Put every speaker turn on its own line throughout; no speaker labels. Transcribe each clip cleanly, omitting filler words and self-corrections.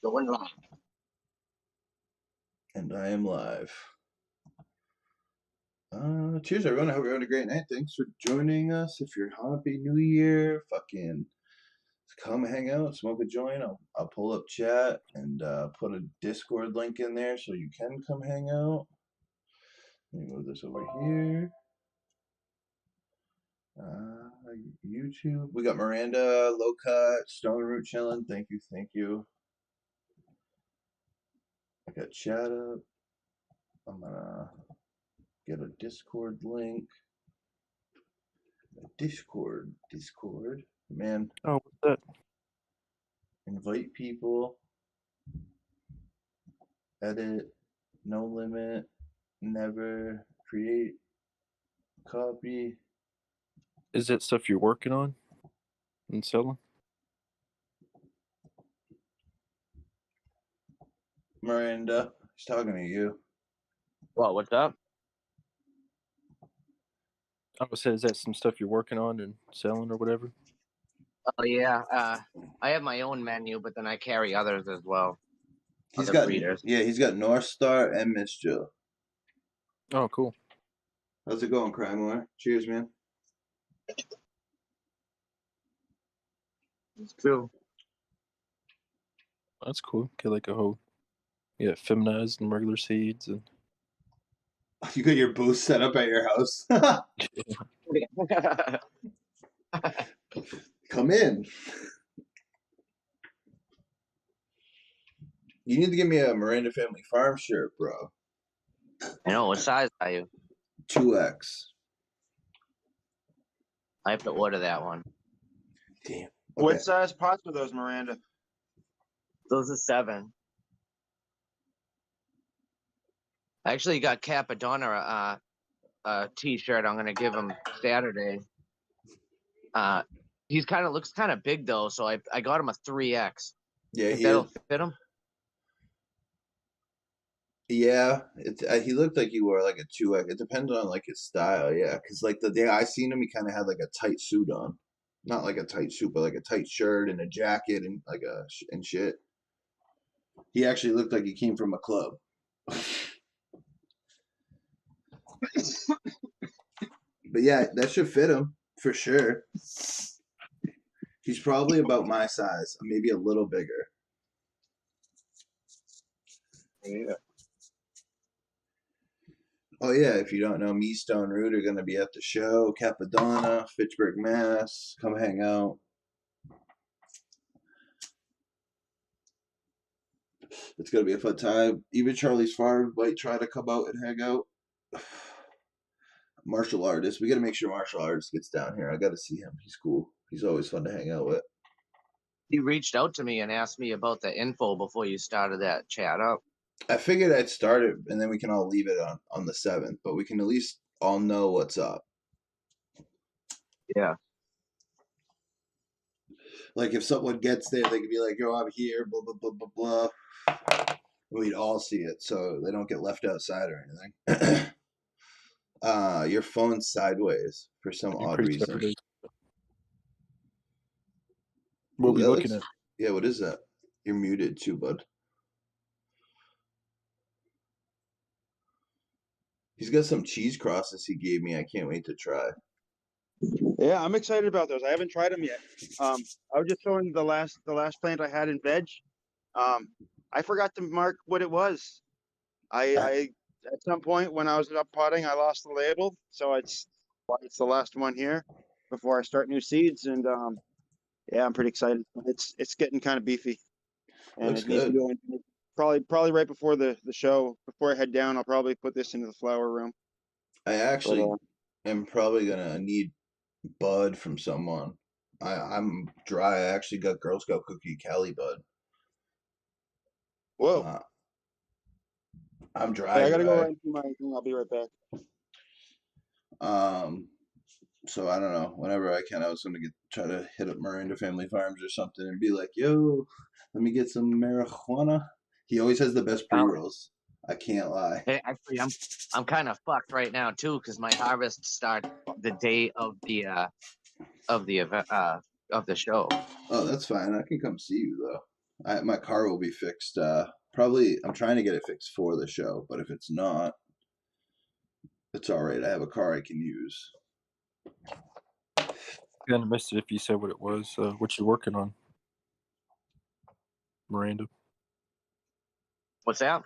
Going live.
And I am live. Cheers, everyone. I hope you're having a great night. Thanks for joining us. If you're happy New Year, fucking come hang out, smoke a joint. I'll pull up chat and put a Discord link in there so you can come hang out. Let me move this over here. YouTube. We got Miranda, Low Cut, Stone Root chilling. Thank you, thank you. I got chat up. I'm gonna get a Discord link. Discord. Man.
Oh, what's that?
Invite people. Edit. No limit. Never. Create. Copy.
Is that stuff you're working on and selling?
Miranda, he's talking to you.
Well, what's up?
I would say, is that some stuff you're working on and selling or whatever?
Oh yeah, I have my own menu, but then I carry others as well.
He's
Other
got
breeders.
he's got North Star and Miss Jill.
Oh, cool.
How's it going, Crymore? Cheers, man.
It's true.
That's cool. Get like a whole, feminized and regular seeds and.
You got your booth set up at your house. Come in. You need to give me a Miranda Family Farm shirt, bro.
I know. What size are you?
2X.
I have to order that one.
Damn. Okay.
What size pots were those, Miranda?
Those are 7. I actually got Capadonna a T-shirt. I'm gonna give him Saturday. He's looks kind of big though, so I got him a 3X.
Yeah,
That'll fit him.
Yeah, he looked like he wore like a 2X. It depends on like his style, yeah. Because like the day I seen him, he kind of had like a tight suit on, not like a tight suit, but like a tight shirt and a jacket and like and shit. He actually looked like he came from a club. But yeah, that should fit him for sure. He's probably about my size, maybe a little bigger.
Yeah.
Oh yeah, if you don't know, me, Stone Root are gonna be at the show, Capadonna, Fitchburg, Mass. Come hang out. It's gonna be a fun time. Even Charlie's Farm might try to come out and hang out. Martial artist. We gotta make sure martial artist gets down here. I gotta see him. He's cool. He's always fun to hang out with.
He reached out to me and asked me about the info before you started that chat up.
I figured I'd start it and then we can all leave it on the 7th, but we can at least all know what's up.
Yeah.
Like if someone gets there, they could be like, "Yo, I'm here," blah blah blah blah blah. We'd all see it, so they don't get left outside or anything. Your phone's sideways for some odd reason.
We'll be looking at.
Yeah, what is that? You're muted too, bud. He's got some cheese crosses he gave me. I can't wait to try.
Yeah, I'm excited about those. I haven't tried them yet. I was just showing the last plant I had in veg. I forgot to mark what it was. I at some point when I was up potting, I lost the label, so it's the last one here before I start new seeds. And yeah, I'm pretty excited. It's getting kind of beefy, and
Looks
it needs to
good.
go in probably right before the show. Before I head down, I'll probably put this into the flower room.
I actually am probably gonna need bud from someone. I'm dry. I actually got Girl Scout cookie Cali bud.
Whoa.
I'm dry.
I gotta go right into my thing. I'll be right back.
So I don't know. Whenever I can, I was gonna try to hit up Miranda Family Farms or something and be like, "Yo, let me get some marijuana." He always has the best pre-rolls. I can't lie.
Hey, actually, I'm kind of fucked right now too because my harvest starts the day of the event of the show.
Oh, that's fine. I can come see you though. My car will be fixed. Probably I'm trying to get it fixed for the show, but if it's not, it's all right. I have a car I can use.
Kind of missed it if you said what it was. What you working on, Miranda?
What's that?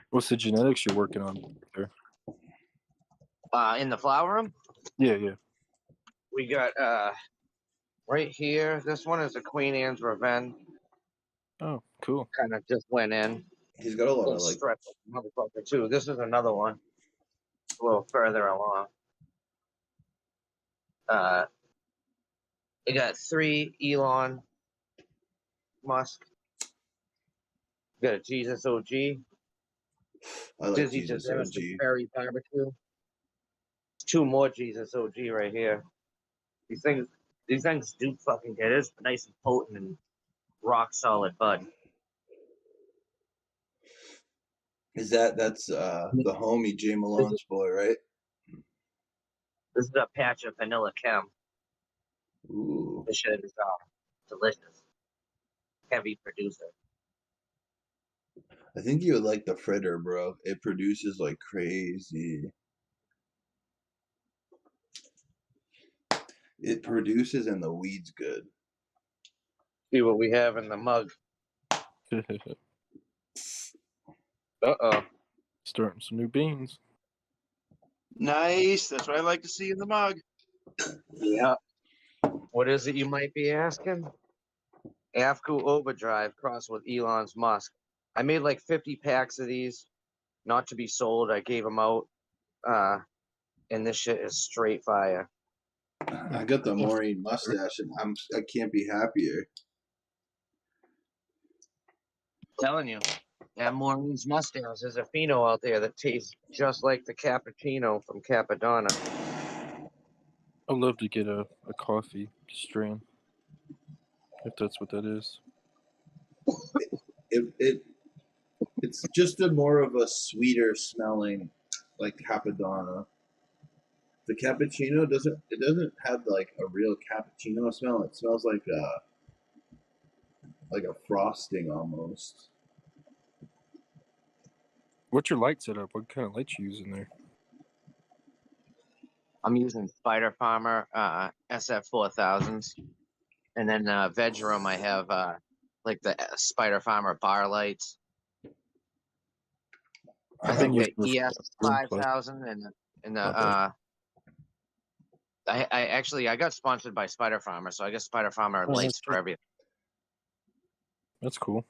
What's the genetics you're working on there?
In the flower room,
Yeah, yeah.
we got right here. This one is a Queen Anne's Revenge.
Oh, cool.
Kind of just went in.
He's got a lot
Little
of like.
stretch motherfucker too. This is another one. A little further along. It got 3 Elon Musk. Got a Jesus OG.
I like
Dizzy
Jesus
Disaster
OG.
Berry Barbecue. 2 more Jesus OG right here. These things do fucking good. It's nice and potent and rock solid bud.
That's the homie Jay Malone's boy, right?
This is a patch of vanilla chem.
Ooh.
This shit is delicious. Heavy producer.
I think you would like the fritter, bro. It produces like crazy. It produces and the weed's good.
See what we have in the mug. Uh-oh.
Starting some new beans.
Nice. That's what I like to see in the mug.
Yeah. What is it you might be asking? AFCO Overdrive crossed with Elon's Musk. I made like 50 packs of these, not to be sold. I gave them out. And this shit is straight fire.
I got the Maureen mustache, and I can't be happier.
Telling you, that Maureen's mustache. There's a pheno out there that tastes just like the cappuccino from Capadonna.
I'd love to get a coffee strain, if that's what that is.
It's just a more of a sweeter smelling, like Capadonna. The cappuccino doesn't have like a real cappuccino smell. It smells like a frosting almost.
What's your light setup? What kind of light you use in there?
I'm using Spider Farmer SF4000s, and then Veg Room I have like the Spider Farmer bar lights. I think the ES5000 and the I got sponsored by Spider Farmer, so I got Spider Farmer lights for everything.
That's cool.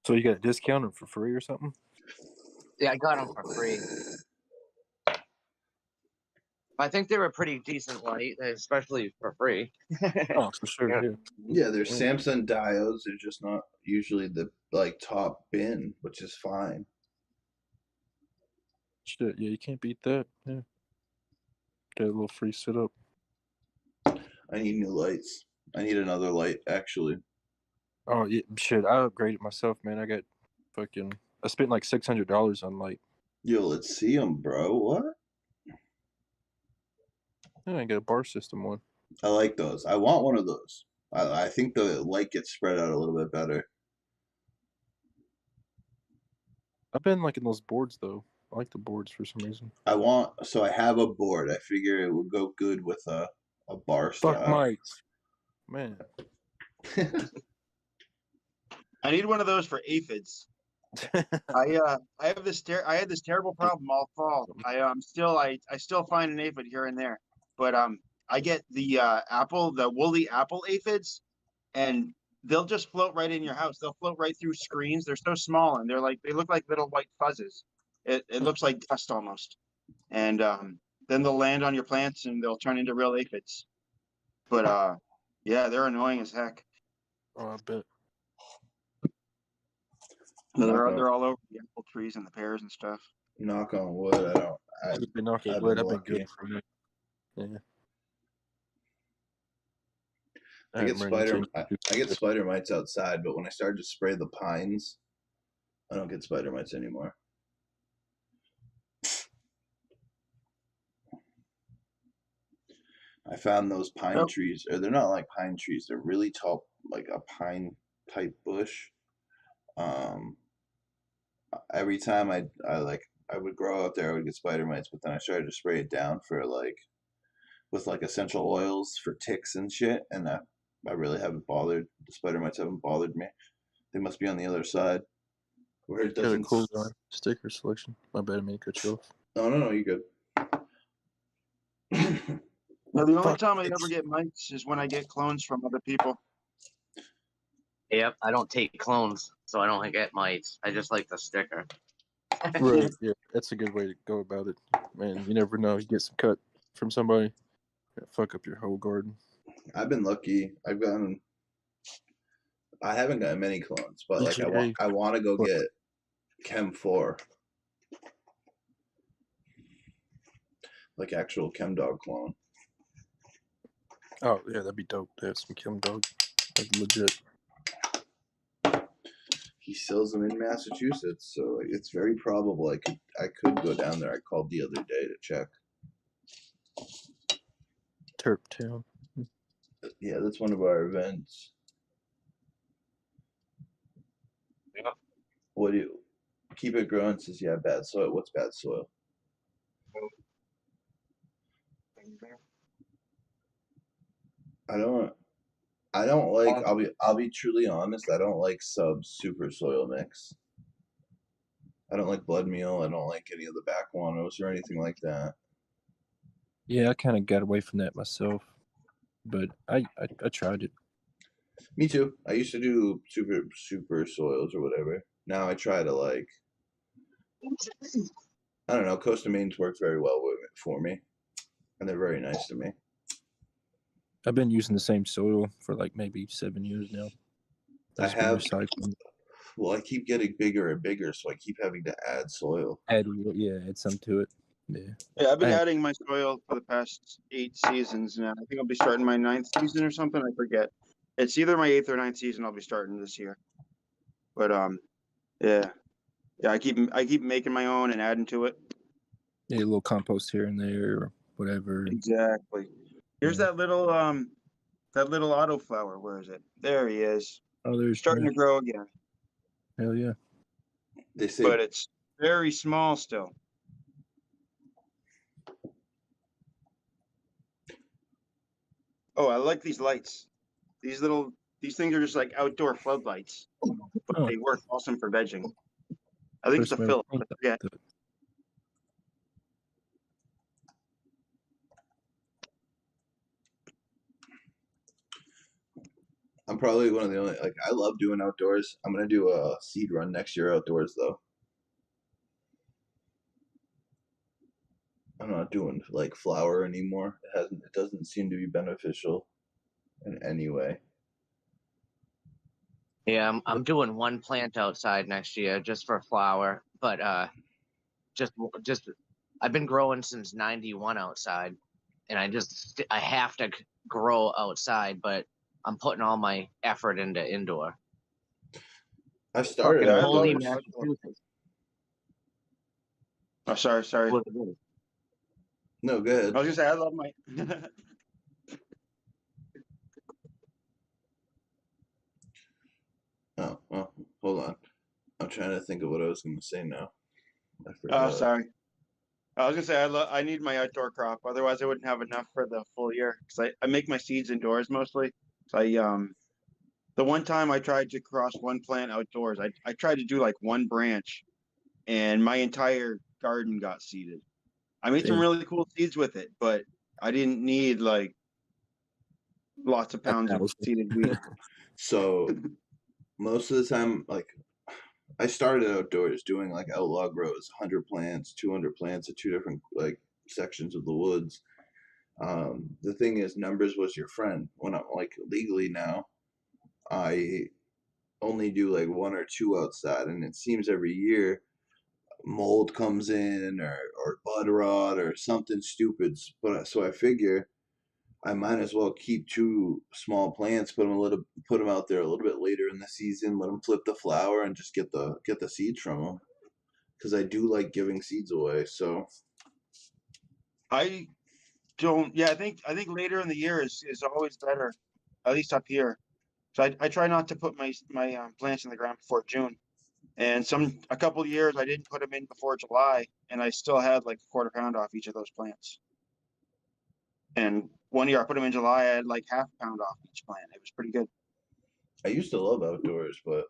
So you got a discount or for free or something?
Yeah, I got them for free. I think they were pretty decent light, especially for free.
Oh, for sure. Yeah.
Yeah, there's Samsung diodes. They're just not usually the like top bin, which is fine.
Shit, yeah, you can't beat that. Yeah. Get a little free setup.
I need new lights. I need another light, actually.
Oh, yeah, shit, I upgraded myself, man. I spent like $600 on light.
Yo, let's see them, bro. What?
Yeah, I got a bar system one.
I like those. I want one of those. I think the light gets spread out a little bit better.
I've been liking those boards, though. I like the boards for some reason.
I have a board. I figure it would go good with a bar style.
Fuck mics. Man.
I need one of those for aphids. I have I had this terrible problem all fall. I still find an aphid here and there, but I get the woolly apple aphids, and they'll just float right in your house. They'll float right through screens. They're so small, and they look like little white fuzzes. It looks like dust almost, and then they'll land on your plants and they'll turn into real aphids. But yeah, they're annoying as heck.
Oh, I bet.
They're all over the apple trees and the pears and stuff.
Knock on wood.
I've been knocking
I've
wood.
been
I've been
lucky.
good for me. Yeah.
I get spider mites outside, but when I started to spray the pines, I don't get spider mites anymore. I found those pine trees, or they're not like pine trees. They're really tall, like a pine type bush. Every time I would grow out there, I would get spider mites, but then I started to spray it down for with essential oils for ticks and shit, and I really haven't bothered. The spider mites haven't bothered me. They must be on the other side where it
Got a
doesn't.
cool sticker selection. My bad, I mean to cut you off.
No, you good.
No, the only
Fuck,
time I ever
it's-
get mites is when I get clones from other people.
Yep, I don't take clones, so I don't get mites. I just like the sticker.
Right, yeah, that's a good way to go about it. Man, you never know. You get some cut from somebody, fuck up your whole garden.
I've been lucky. I haven't gotten many clones, but
EGA.
I want to go
What?
get Chem 4, like actual Chem Dog clone.
Oh yeah, that'd be dope. To have some Chem Dog, like legit.
He sells them in Massachusetts, so it's very probable I could go down there. I called the other day to check.
Terp Town.
Yeah, that's one of our events.
Yeah.
What do you keep it growing? Says yeah, bad soil. What's bad soil? I don't like. I'll be truly honest. I don't like sub super soil mix. I don't like blood meal. I don't like any of the backwanos or anything like that.
Yeah, I kind of got away from that myself, but I tried it.
Me too. I used to do super soils or whatever. Now I try to I don't know. Costa Mains worked very well for me, and they're very nice to me.
I've been using the same soil for like maybe 7 years now.
I
Just been
have.
recycling.
Well, I keep getting bigger and bigger, so I keep having to add soil.
Add some to it. Yeah.
Yeah, I've been
I-
adding my soil for the past 8 seasons now. I think I'll be starting my 9th season or something. I forget. It's either my 8th or 9th season I'll be starting this year. But yeah. I keep making my own and adding to it.
Yeah, a little compost here and there or whatever.
Exactly. Here's that little autoflower. Where is it? There he is.
Oh, there's
Starting to grow again.
Hell yeah.
They say
But it's very small still. Oh, I like these lights. These things are just like outdoor floodlights, but
Oh.
they work awesome for vegging. I think it's a
First
Philip.
memory.
I forget.
I'm probably one of the only I love doing outdoors. I'm gonna do a seed run next year outdoors though. I'm not doing flower anymore. It doesn't seem to be beneficial in any way.
Yeah, I'm doing one plant outside next year just for flower, but just I've been growing since '91 outside, and I have to grow outside, but I'm putting all my effort into indoor.
I started
Yeah, I love
Holy
it.
Massachusetts.
Oh, sorry.
Look at this.
No, go ahead.
I was gonna say I love my.
Oh, well, hold on. I'm trying to think of what I was gonna say now. I
Oh,
forgot.
sorry. I was gonna say I need my outdoor crop. Otherwise, I wouldn't have enough for the full year because I make my seeds indoors mostly. So the one time I tried to cross one plant outdoors, I tried to do like one branch, and my entire garden got seeded. I made some
Damn.
really cool seeds with it, but I didn't need like lots of pounds of
1,000.
seeded wheat.
So most of the time, I started outdoors doing outlaw grows, 100 plants, 200 plants at two different sections of the woods. The thing is, numbers was your friend. When I'm legally now, I only do one or two outside, and it seems every year mold comes in or bud rot or something stupid. But so I figure I might as well keep two small plants, put them out there a little bit later in the season, let them flip the flower, and just get the seeds from them. Because I do like giving seeds away. So
I don't. Yeah, I think later in the year is always better, at least up here. So I try not to put my plants in the ground before June. And a couple of years I didn't put them in before July, and I still had like a quarter pound off each of those plants. And one year I put them in July, I had like half a pound off each plant. It was pretty good.
I used to love outdoors, but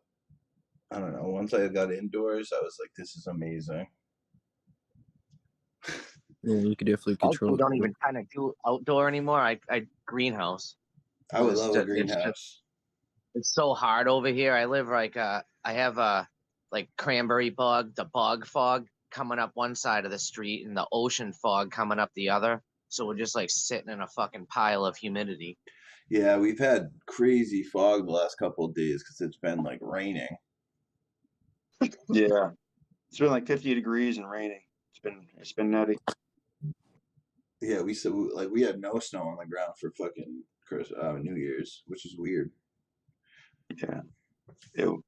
I don't know. Once I got indoors, I was like, this is amazing.
Yeah, you could definitely
I
control
actually don't
it.
even kind of do outdoor anymore. I greenhouse.
I would
It's
love a
just- it's
greenhouse.
It's so hard over here. I live like I have a like cranberry bog, the bog fog coming up one side of the street and the ocean fog coming up the other. So we're just like sitting in a fucking pile of humidity.
Yeah, we've had crazy fog the last couple of days because it's been like raining.
Yeah. It's been like 50 degrees and raining. It's been nutty.
Yeah, we had no snow on the ground for fucking New Year's, which is weird.
Yeah. Ew.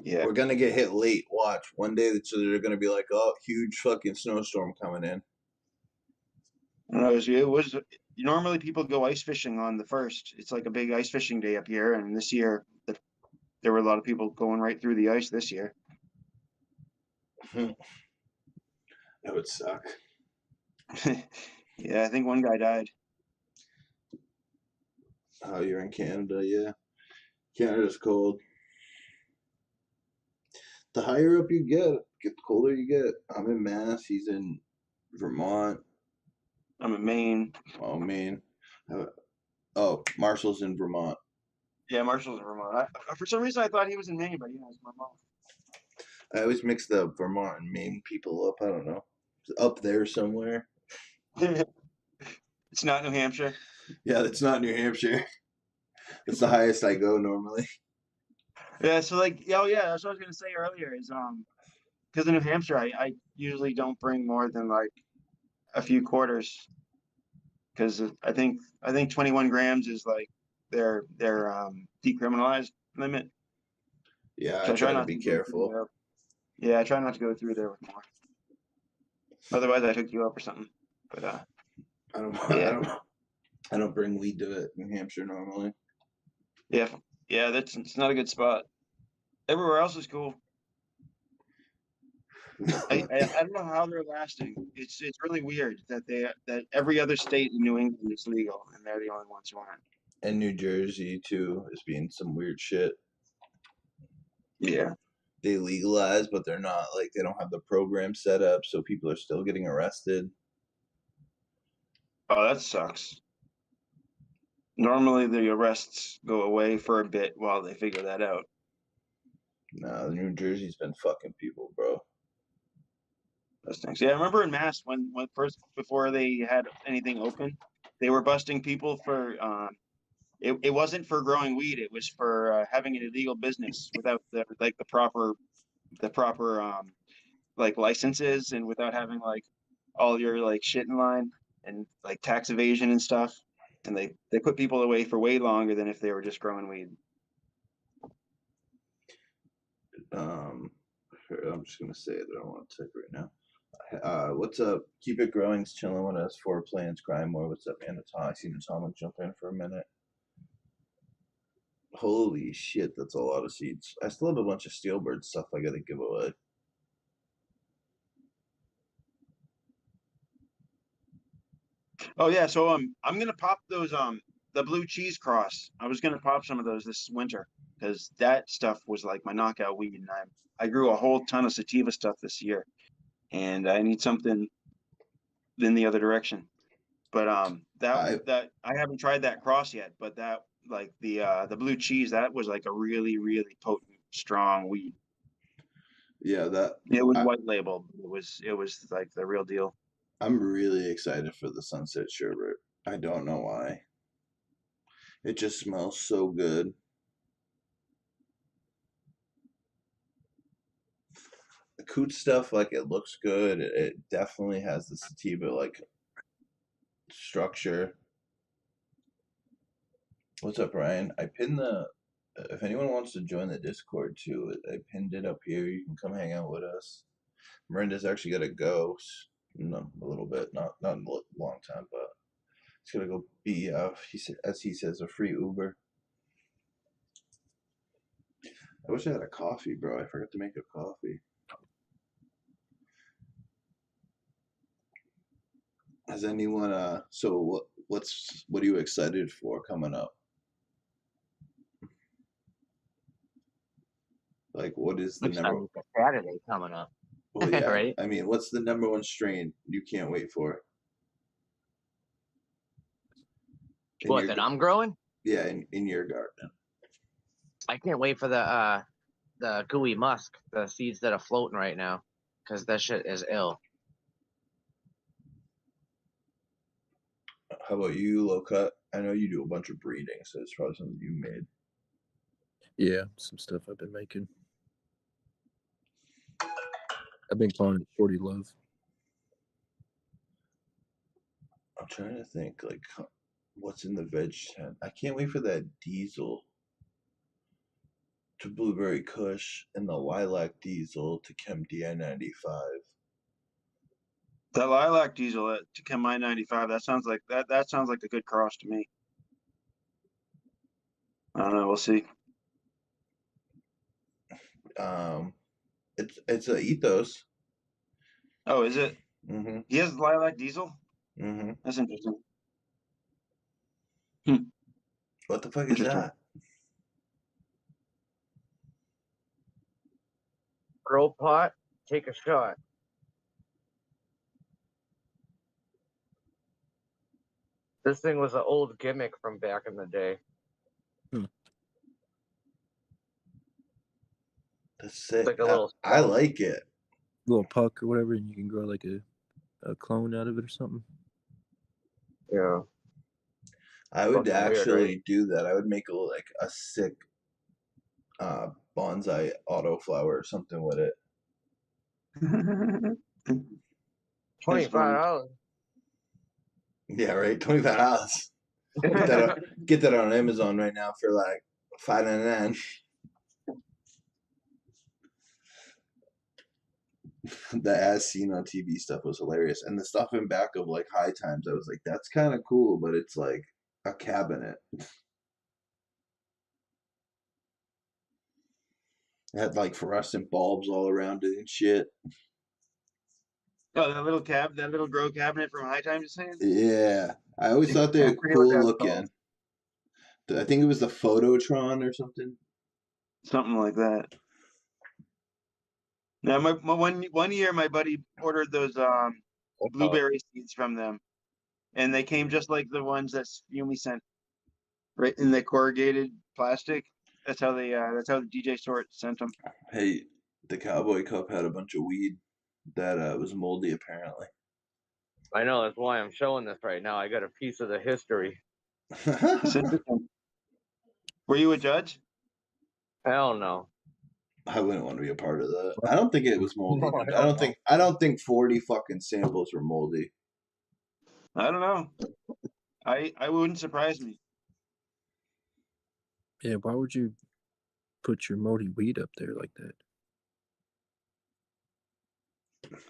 Yeah.
We're gonna get hit late. Watch one day, so they're gonna be like, "Oh, huge fucking snowstorm coming in."
I don't know, it was normally people go ice fishing on the 1st. It's like a big ice fishing day up here, and this year there were a lot of people going right through the ice this year.
That would suck.
Yeah, I think one guy died.
Oh, you're in Canada, yeah. Canada's cold. The higher up you get the colder you get. I'm in Mass. He's in Vermont.
I'm in Maine.
Oh, Maine. Oh, Marshall's in Vermont.
Yeah, Marshall's in Vermont. For some reason, I thought he was in Maine, but it's Vermont.
I always mix the Vermont and Maine people up. I don't know. It's up there somewhere.
It's not New Hampshire.
Yeah, that's not New Hampshire. That's the highest I go normally.
Yeah, so like, oh yeah, that's what I was gonna say earlier is because in New Hampshire, I usually don't bring more than like a few quarters, because I think 21 grams is like their decriminalized limit.
Yeah,
So
I try to
not
be
go through
careful.
there. Yeah, I try not to go through there with more. Otherwise, I hook you up or something. But
I don't.
yeah.
I don't bring weed to New Hampshire normally.
Yeah, it's not a good spot. Everywhere else is cool. I don't know how they're lasting. It's really weird that every other state in New England is legal and they're the only ones who aren't.
And New Jersey too is being some weird shit.
Yeah.
They legalize, but they're not like they don't have the program set up, so people are still getting arrested.
Oh, that sucks. Normally the arrests go away for a bit while they figure that out.
Nah, New Jersey's been fucking people, bro.
Those things. Yeah, I remember in Mass when first before they had anything open, they were busting people for it wasn't for growing weed, it was for having an illegal business without the proper like licenses, and without having like all your like shit in line, and like tax evasion and stuff. And they put people away for way longer than if they were just growing weed.
I'm just gonna say it. I don't want to type right now. What's up? Keep it growing's chilling with us. 4 plants, grind more. What's up, man? I seen Atomic jump in for a minute. Holy shit, that's a lot of seeds. I still have a bunch of Steelbird stuff I gotta give away.
Oh yeah, so I'm gonna pop those the blue cheese cross. I was gonna pop some of those this winter because that stuff was like my knockout weed, and I grew a whole ton of sativa stuff this year, and I need something in the other direction. But that I haven't tried that cross yet, but that like the blue cheese, that was like a really really potent strong weed.
Yeah,
It was white label. It was like the real deal.
I'm really excited for the Sunset Sherbet. I don't know why. It just smells so good. The Coot stuff, like it looks good. It definitely has the sativa like structure. What's up, Ryan? I pinned if anyone wants to join the Discord too, I pinned it up here. You can come hang out with us. Miranda's actually got to go, a little bit, not in a long time, but he's gonna go be as he says, a free Uber. I wish I had a coffee, bro. I forgot to make a coffee. Has anyone so what are you excited for coming up? Like what is the
I'm
number
excited for Saturday coming up.
well yeah,
Right?
I mean what's the number one strain you can't wait for? In
What,
your
that I'm growing?
yeah, in your garden.
I can't wait for the gooey musk, the seeds that are floating right now, because that shit is ill.
How about you, Low Cut? I know you do a bunch of breeding, so it's probably something you made.
Yeah, some stuff I've been making. I've been calling it Shorty Love.
I'm trying to think like what's in the veg tent. I can't wait for that diesel to Blueberry Kush and the Lilac Diesel to Chem DI-95.
That lilac diesel to Chem I-95. That sounds like that sounds like a good cross to me. I don't know. We'll see.
It's a ethos.
Oh, is it?
Mm-hmm.
He has lilac diesel.
Mm-hmm.
That's interesting.
What the fuck is
Interesting.
that?
Grow pot, take a shot. This thing was an old gimmick from back in the day.
That's sick.
Like a little
I
spout.
like it.
Little puck or whatever, and you can grow like a clone out of it or something.
Yeah.
I would
Fucking weird,
actually
right?
do that. I would make a sick bonsai autoflower or something with it.
That's funny.
$25.
Yeah, right. $25. Get that on Amazon right now for like $5.99. The as seen on TV stuff was hilarious, and the stuff in back of like High Times, I was like, that's kind of cool, but it's like a cabinet. It had like fluorescent bulbs all around it and shit.
Oh, that little grow cabinet from High Times, you're saying?
Yeah, I always thought they
I
were
forget what
cool
that's
looking.
called.
I think it was the Phototron or something.
Something like that. Now, my one year, my buddy ordered those blueberry seeds from them, and they came just like the ones that Yumi sent, right in the corrugated plastic. That's how the DJ Sort sent them.
Hey, the Cowboy Cup had a bunch of weed that was moldy apparently.
I know, that's why I'm showing this right now. I got a piece of the history.
It's interesting. Were you a judge?
Hell no.
I wouldn't want to be a part of that. I don't think it was moldy,
No,
dude.
hell no.
I don't think 40 fucking samples were moldy.
I don't know. I wouldn't surprise me.
Yeah, why would you put your moldy weed up there like that?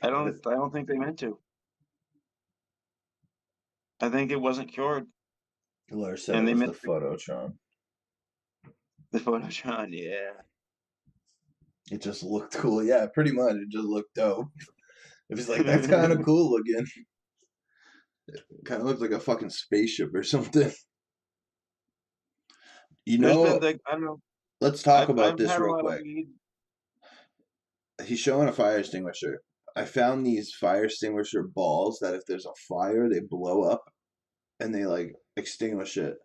I don't think they meant to. I think it wasn't cured.
Lars said
And
it
they
was the
missed
Phototron.
the Photoshop. Yeah.
It just looked cool. Yeah, pretty much. It just looked dope. It was like, that's kind of cool looking. It kind of looked like a fucking spaceship or something. You
There's
know,
been like I don't know.
let's talk about
I've
this
had a
real
lot of
quick.
weed.
He's showing a fire extinguisher. I found these fire extinguisher balls that if there's a fire, they blow up and they like extinguish it.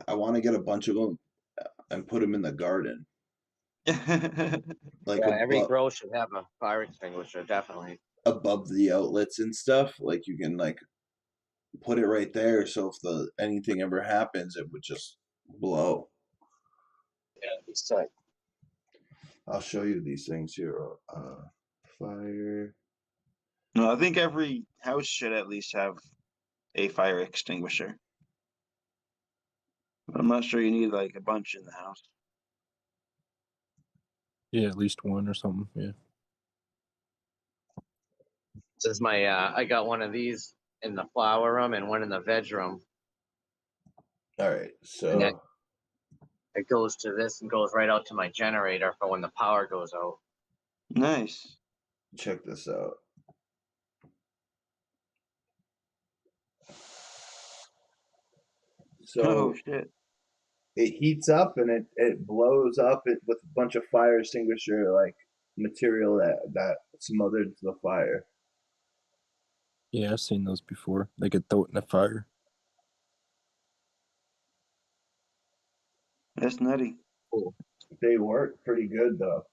I want to get a bunch of them and put them in the garden. Like
Yeah, every
above,
grow should have a fire extinguisher, definitely.
above the outlets and stuff. Like you can like put it right there, so if anything ever happens, it would just blow.
Yeah, it's sick.
I'll show you these things here. Fire.
No, I think every house should at least have a fire extinguisher. I'm not sure you need like a bunch in the house.
Yeah, at least one or something. Yeah.
This is my I got one of these in the flower room and one in the veg room.
All right,
And that-
so
It goes to this and goes right out to my generator for when the power goes out.
Nice.
Check this out. So
Oh shit.
it heats up and it blows up it with a bunch of fire extinguisher like material that smothered the fire.
Yeah, I've seen those before. They get thrown in the fire.
That's nutty.
Cool.
They work pretty good though.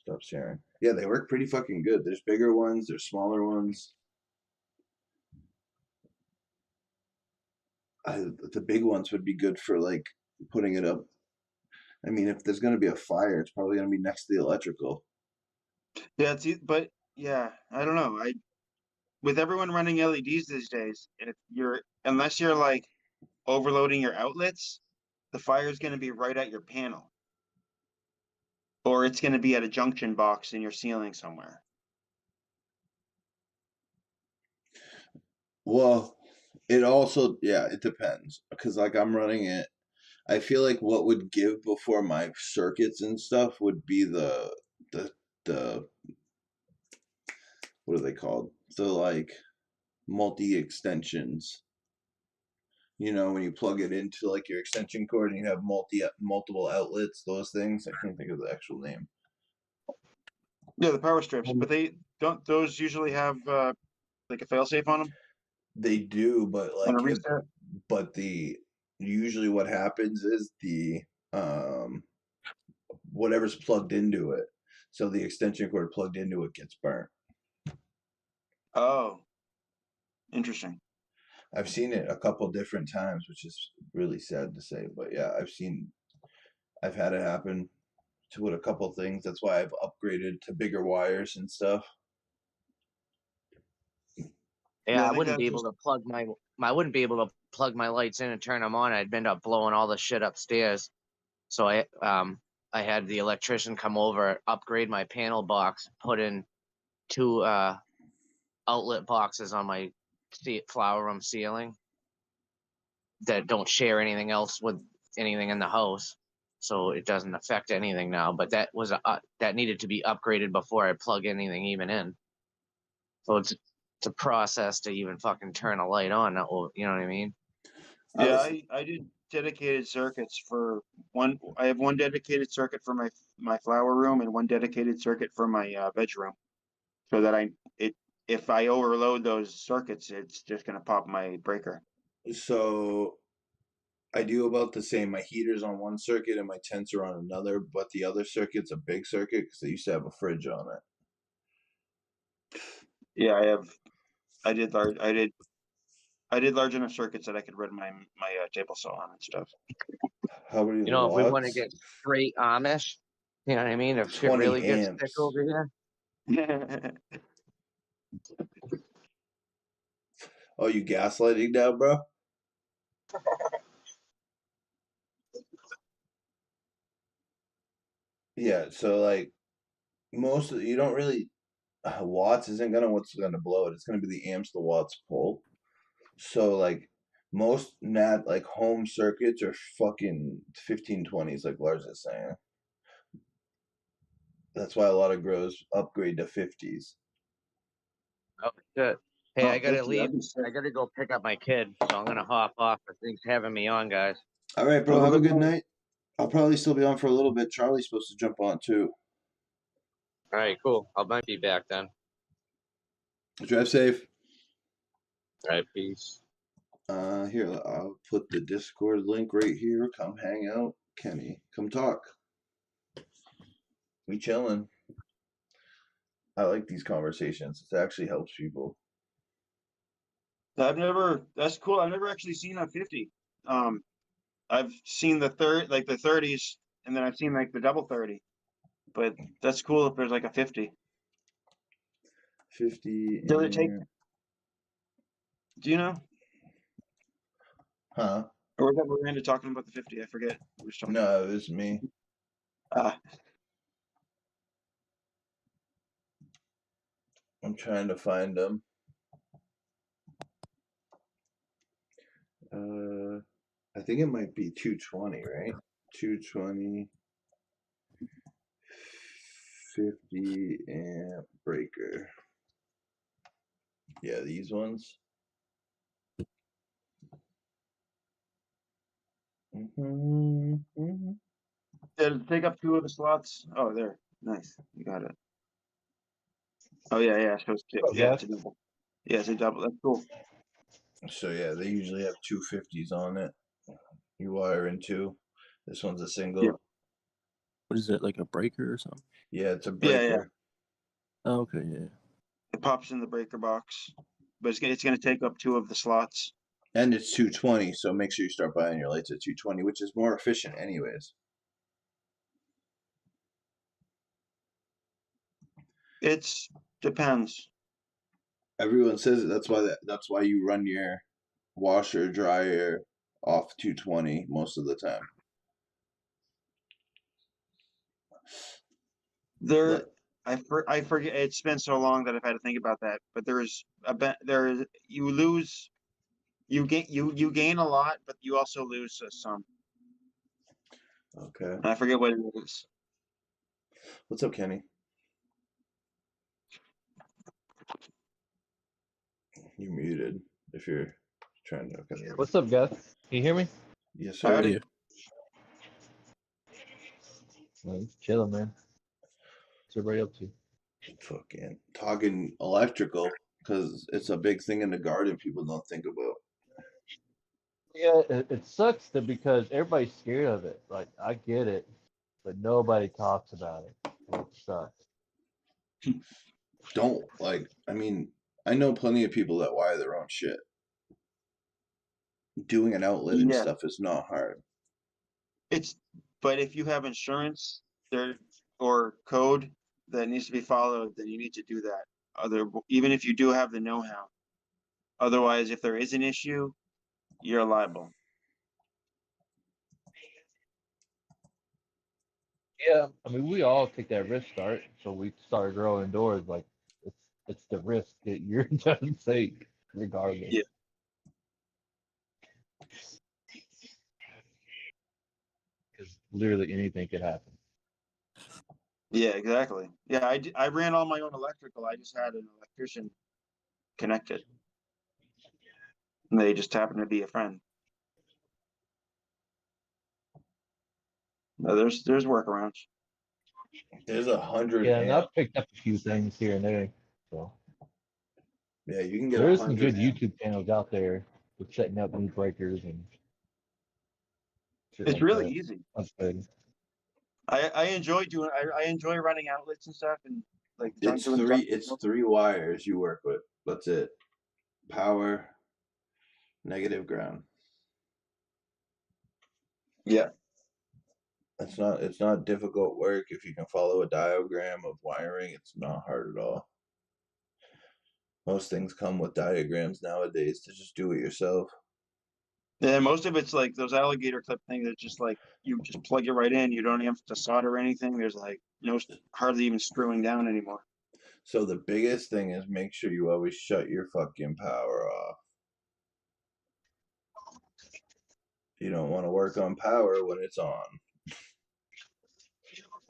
Stop sharing. Yeah, they work pretty fucking good. There's bigger ones, there's smaller ones. The big ones would be good for like putting it up. I mean, if there's gonna be a fire, it's probably gonna be next to the electrical.
Yeah, but yeah, I don't know. With everyone running LEDs these days, if you're unless you're like overloading your outlets, the fire is going to be right at your panel, or it's going to be at a junction box in your ceiling somewhere.
Well, it also, yeah, it depends because like I'm running it. I feel like what would give before my circuits and stuff would be the the what are they called? The like multi extensions. You know, when you plug it into like your extension cord and you have multiple outlets, those things. I can't think of the actual name.
Yeah, the power strips, but they don't. Those usually have like a failsafe on them
They do, but
and a
like
reset.
but the usually what happens is the um whatever's plugged into it. So the extension cord plugged into it gets burnt.
Oh, interesting.
I've seen it a couple different times, which is really sad to say, but yeah, I've had it happen to it a couple things. That's why I've upgraded to bigger wires and stuff.
Yeah,
Yeah,
I
I think
wouldn't
that's
be able to plug I wouldn't be able to plug my lights in and turn them on. I'd end up blowing all the shit upstairs. So I had the electrician come over, upgrade my panel box, put in two outlet boxes on my flower room ceiling that don't share anything else with anything in the house, so it doesn't affect anything now. But that needed to be upgraded before I plug anything even in. So it's a process to even fucking turn a light on. You know what I mean?
I
Yeah,
was
I did dedicated circuits for one. I have one dedicated circuit for my flower room and one dedicated circuit for my bedroom, so that if I overload those circuits, it's just gonna pop my breaker.
so I do about the same. My heater's on one circuit and my tents are on another, but the other circuit's a big circuit because they used to have a fridge on it.
Yeah, I did large enough circuits that I could run my table saw on and stuff.
How many
You know, if we want to
watts?
get straight Amish, you know what I mean? If shit
20
really gets thick
amps.
over here,
Oh, you gaslighting now, bro? Yeah, so like most of you don't really watts isn't gonna what's gonna blow it. It's gonna be the amps the watts pull. So like most nat like home circuits are fucking 1520s, like Lars is saying. That's why a lot of grows upgrade to 50s.
oh shit. Hey,
Oh,
I gotta
50,
leave.
that'd be sick.
I gotta go pick up my kid, so I'm gonna hop off. Thanks for having me on, guys.
All right, bro.
Have a
Have a
good
good
night.
night. I'll probably still be on for a little bit. Charlie's supposed to jump on too.
All right, cool. I might be back then.
Drive safe.
All right, peace.
Here, I'll put the Discord link right here. Come hang out, Kenny. Come talk. We chilling. I like these conversations. It actually helps people.
That's cool. I've never actually seen a 50. Um, I've seen the 30s, and then I've seen like the double 30. But that's cool if there's like a 50.
50
Does it take,
and
do you know?
huh?
Or was that Miranda talking about the 50? I forget who was talking.
No, it was me.
Uh,
I'm trying to find them. I think it might be 220, right? 220, 50 amp breaker. Yeah, these ones. Mm-hmm.
It'll take up 2 of the slots. Oh, there. Nice. You got it. Oh yeah, yeah. So it's,
Oh,
yeah,
yeah.
it's a double. Yeah, it's a double. That's cool.
So yeah, they usually have 250s on it. You wire in two. This one's a single.
Yeah.
What is it, like a breaker or something?
Yeah, it's a
Yeah, yeah.
breaker.
Oh, okay, yeah.
It pops in the breaker box, but it's gonna take up 2 of the slots.
And it's 220, so make sure you start buying your lights at 220, which is more efficient anyways.
It's depends.
Everyone says it. That's why you run your washer dryer off 220 most of the time.
There,
Like,
I forget. It's been so long that I've had to think about that. But you lose, you gain a lot, but you also lose some.
okay.
I forget what it is.
What's up, Kenny? You're muted if you're trying to. Okay.
What's up, guys? Can you hear me?
Yes, sir.
Howdy.
Yeah.
No, just chilling, man. What's everybody up to?
Fucking talking electrical because it's a big thing in the garden people don't think about.
Yeah, it sucks that because everybody's scared of it. Like, I get it, but nobody talks about it. And it sucks.
Don't like. I mean, I know plenty of people that wire their own shit. Doing an outlet and
Yeah,
stuff is not hard.
but if you have insurance there or code that needs to be followed, then you need to do that. Even if you do have the know-how. Otherwise, if there is an issue, you're liable.
Yeah, I mean, we all take that risk start, so we started growing indoors. Like, it's the risk that you're gonna take, regardless.
Yeah.
Because literally anything could happen.
Yeah, exactly. Yeah, I ran all my own electrical. I just had an electrician connect it. And they just happened to be a friend. No, there's workarounds.
There's 100
Yeah, and
amp.
I've picked up a few things here and there. So
Yeah, you can get
there is some
100
good
amp.
YouTube channels out there with setting up new breakers and shit
It's
like
really
that.
easy.
That's good.
I enjoy I enjoy running outlets and stuff and like
It's
doing
three.
junction
It's
builds.
3 wires you work with. That's it. Power, negative, ground.
Yeah.
It's not difficult work if you can follow a diagram of wiring. It's not hard at all. Most things come with diagrams nowadays to just do it yourself.
And most of it's like those alligator clip things that just like you just plug it right in. You don't have to solder anything. There's like hardly even screwing down anymore.
So the biggest thing is make sure you always shut your fucking power off. You don't want to work on power when it's on.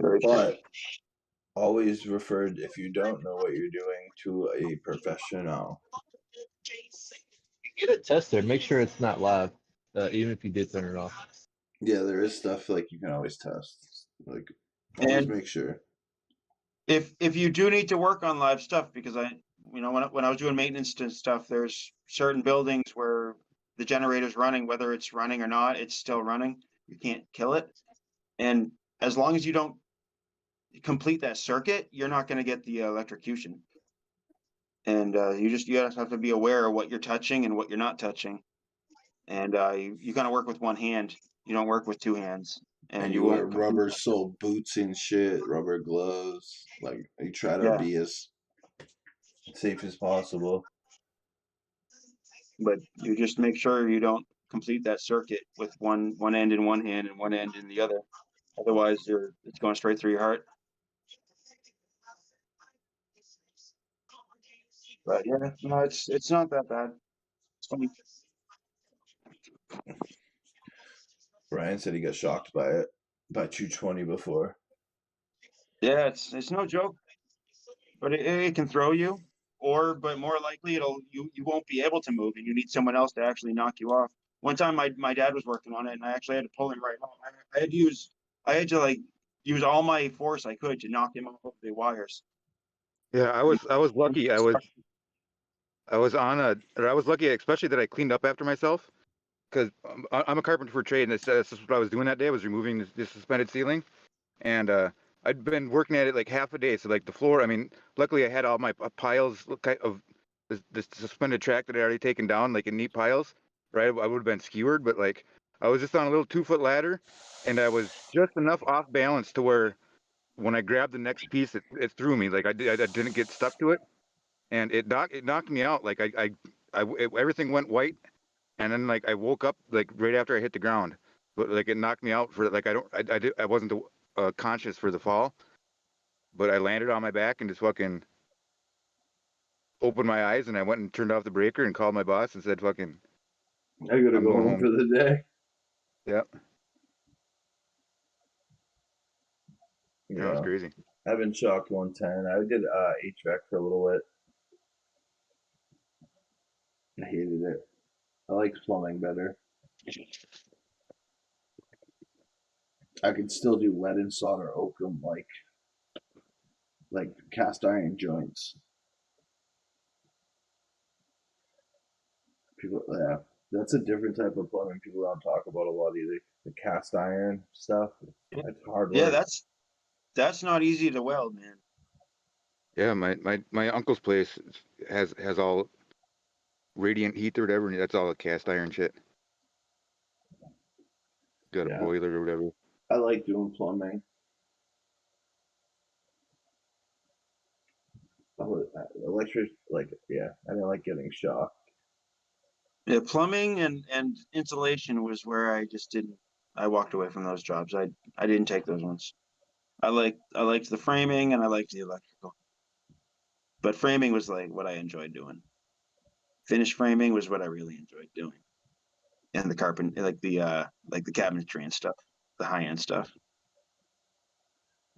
Very true.
But always refer, if you don't know what you're doing, to a professional.
Get it tested. Make sure it's not live, even if you did turn it off.
Yeah, there is stuff like you can always test. Like always
And
make sure.
if you do need to work on live stuff, because when I was doing maintenance and stuff, there's certain buildings where the generator's running, whether it's running or not, it's still running. You can't kill it. And as long as you don't complete that circuit, you're not going to get the electrocution. And you just have to be aware of what you're touching and what you're not touching. And you kind of work with one hand. You don't work with two hands,
And
you
you wear
won't complete
rubber
that.
sole boots and shit, rubber gloves. Like you try to
Yeah.
be as safe as possible.
But you just make sure you don't complete that circuit with one end in one hand and one end in the other. Otherwise, it's going straight through your heart. But yeah, no, it's not that bad. It's funny.
Brian said he got shocked by it, by 220 before.
Yeah, it's no joke, but it can throw you, but more likely you won't be able to move, and you need someone else to actually knock you off. One time, my dad was working on it, and I actually had to pull him right off. I had to like use all my force I could to knock him off of the wires.
Yeah, I was lucky. I was I was lucky, especially that I cleaned up after myself, because I'm a carpenter for trade, and that's just what I was doing that day. I was removing this suspended ceiling, and I'd been working at it like half a day. So like the floor, I mean, luckily I had all my piles of this suspended track that I already taken down, like in neat piles. Right, I would have been skewered, but like I was just on a little 2-foot ladder, and I was just enough off balance to where when I grabbed the next piece, it threw me. Like I didn't get stuck to it, and it knocked me out. Like everything went white, and then like I woke up like right after I hit the ground. But like it knocked me out for like I wasn't conscious for the fall, but I landed on my back and just fucking opened my eyes, and I went and turned off the breaker and called my boss and said fucking
I gotta
I'm
go
going
home for the day.
yeah. That was
Yeah,
crazy.
I've been shocked 110. I did HVAC for a little bit. I hated it. I like plumbing better. I could still do lead and solder oakum like cast iron joints. People, yeah, that's a different type of plumbing people don't talk about a lot either. The cast iron stuff, it's hard
Yeah,
work.
that's not easy to weld, man.
Yeah, my uncle's place has all radiant heat or whatever, and that's all cast iron shit. Got a
Yeah.
boiler or whatever.
I like doing plumbing. Electric, like, yeah, I didn't like getting shocked.
Yeah, plumbing and insulation was where I walked away from those jobs. I didn't take those ones. I liked the framing and I liked the electrical. But framing was like what I enjoyed doing. Finish framing was what I really enjoyed doing. And the like the cabinetry and stuff, the high end stuff.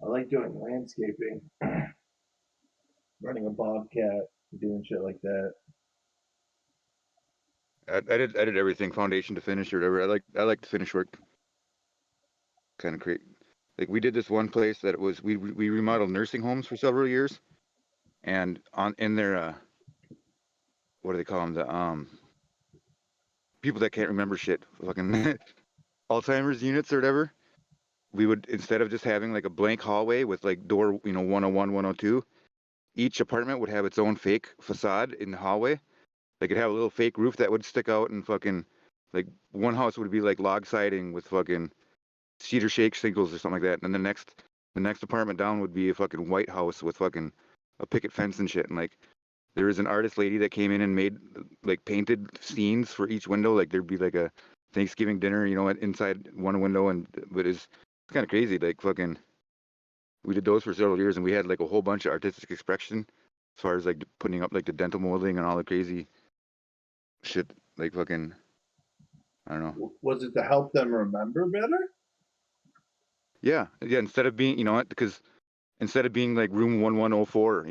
I like doing landscaping, running a bobcat, doing shit like that.
I did everything, foundation to finish or whatever. I like to finish work. Kind of create. Like we did this one place that we remodeled nursing homes for several years, and in their what do they call them, the people that can't remember shit, fucking Alzheimer's units or whatever. We would, instead of just having like a blank hallway with like door 101, 102, each apartment would have its own fake facade in the hallway. Like it'd have a little fake roof that would stick out, and fucking like one house would be like log siding with fucking cedar shake shingles or something like that, and then the next apartment down would be a fucking white house with fucking a picket fence and shit. And like there was an artist lady that came in and made like painted scenes for each window. Like there'd be like a Thanksgiving dinner, inside one window, but it's kind of crazy. Like fucking, we did those for several years, and we had like a whole bunch of artistic expression as far as like putting up like the dental molding and all the crazy shit. Like fucking, I don't know.
Was it to help them remember better?
Yeah. Instead of being, because instead of being like room 1104,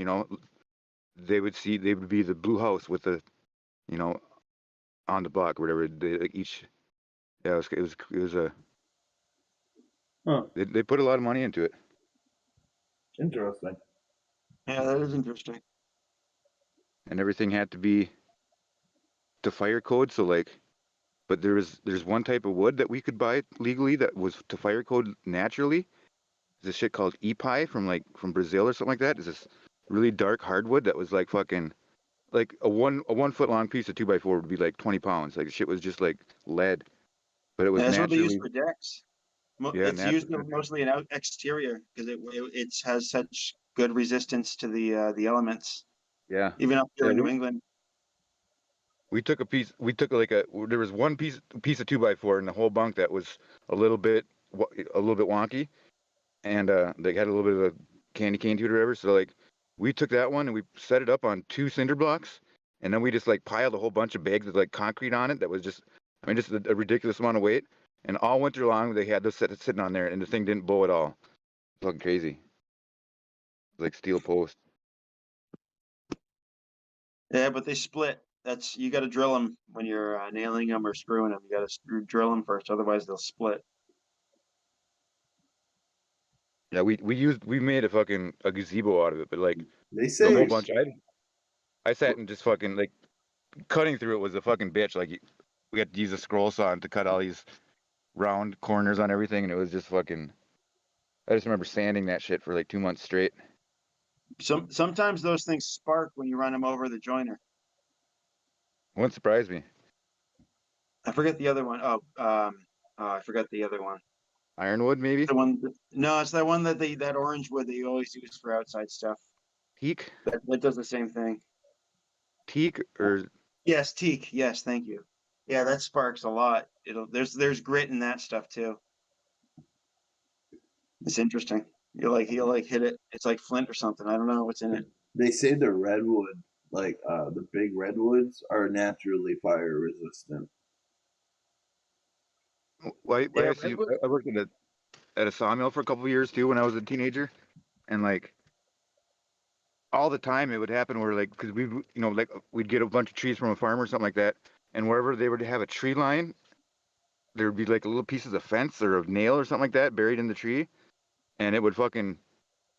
they would be the blue house with the, on the block or whatever. They like each. Yeah, it was a.
Huh.
They put a lot of money into it.
Interesting.
Yeah, that is interesting.
And everything had to be to fire code. So like, but there's one type of wood that we could buy legally that was to fire code naturally. This shit called Epi from Brazil or something like that. It's this really dark hardwood that was like fucking like a 1 foot long piece of 2x4 would be like 20 pounds. Like shit was just like lead, but it was
That's what they use
naturally.
for decks.
Yeah,
It's used mostly in exterior because it has such good resistance to the elements,
Yeah.
even up here
Yeah,
in New England.
We took there was one piece of 2x4 in the whole bunk that was a little bit wonky, and they had a little bit of a candy cane to it or whatever. So like, we took that one and we set it up on 2 cinder blocks, and then we just like piled a whole bunch of bags of like concrete on it that was just I mean, just a ridiculous amount of weight. And all winter long, they had this sitting on there, and the thing didn't bow at all. Fucking crazy. Like steel post.
Yeah, but they split. That's you got to drill them when you're nailing them or screwing them. You got to drill them first, otherwise they'll split.
Yeah, we made a gazebo out of it, but like
They
the
say
whole bunch. I sat and just fucking like cutting through it was a fucking bitch. Like we had to use a scroll saw to cut all these round corners on everything, and it was just fucking. I just remember sanding that shit for like 2 months straight.
Sometimes those things spark when you run them over the joiner.
Wouldn't surprise me.
I forget the other one. I forgot the other one.
Ironwood maybe.
No, it's that one that orange wood that you always use for outside stuff.
Teak,
That does the same thing.
teak, or
Yes, teak. Yes, thank you. Yeah, that sparks a lot. There's grit in that stuff too. It's interesting. You'll like hit it. It's like flint or something. I don't know what's in it.
they say the redwood, like the big redwoods, are naturally fire resistant.
why
Yeah,
I see. I worked at a sawmill for a couple of years too when I was a teenager, and like all the time it would happen where like because we like we'd get a bunch of trees from a farm or something like that, and wherever they would have a tree line, there would be like little pieces of fence or of nail or something like that buried in the tree, and it would fucking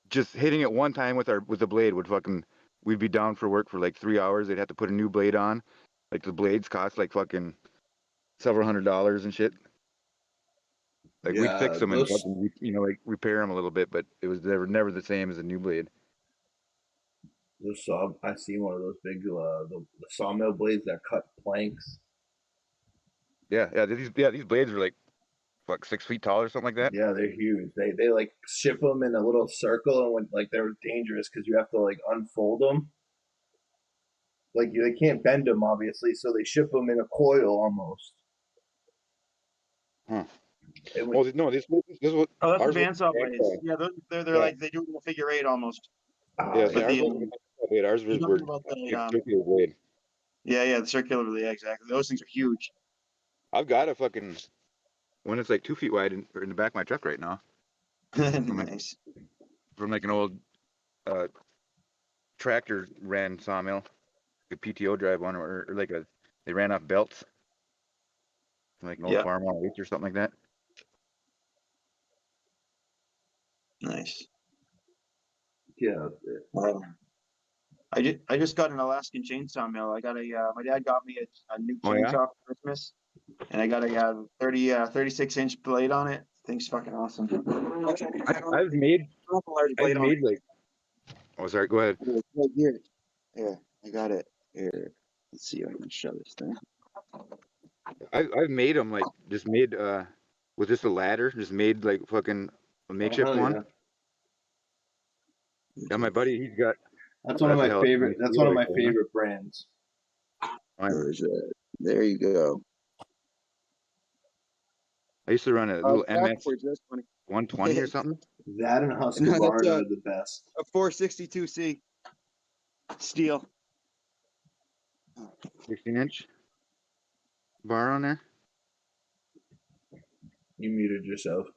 just hitting it one time with the blade would fucking we'd be down for work for like 3 hours. They'd have to put a new blade on, like the blades cost like fucking several $100s and shit. Like we'd fix them and
those
fucking, like repair them a little bit, but it was never the same as a new blade.
saw. I seen one of those big the sawmill blades that cut planks.
Yeah. These blades are like 6 feet tall or something like that.
Yeah, they're huge. They like ship them in a little circle, and when like they're dangerous because you have to like unfold them. Like they can't bend them obviously, so they ship them in a coil almost.
Huh.
And
Well, no, this is what
Oh, that's the
ours was.
bandsaw blades. Yeah, they're
Yeah.
like they do it in a figure eight almost.
Yeah,
But
ours
the
wasn't a blade. Ours
you're
was
talking about the
big circular blade.
yeah, the circular, yeah, exactly. Those things are huge.
I've got a fucking one that's like 2 feet wide in the back of my truck right now
Nice.
from like an old tractor ran sawmill, a PTO drive one, or like they ran off belts from like an old
Yeah.
farm on or something like that.
Nice.
yeah,
I just got an Alaskan chainsaw mill. I got my dad got me a new
Oh, yeah?
chainsaw for Christmas, and I got a 36-inch blade on it. Thing's fucking awesome.
I've made
a large blade on it.
like. Oh, sorry. Go ahead.
Right here. Yeah, I got it. Here. Let's see if I can show this thing.
I've made them like just made with just a ladder, just made like fucking a makeshift
hell
one.
yeah.
Yeah, my buddy, he's got.
That's one of my
That's a hell-
favorite. That's one of my
really cool, huh?
favorite brands.
Where's it? There you go.
I used to run a little MS
Backwards, that's funny.
120 or something.
That and
No,
Husqvarna
that's
are the best.
A 462C steel.
16-inch bar on there.
You muted yourself.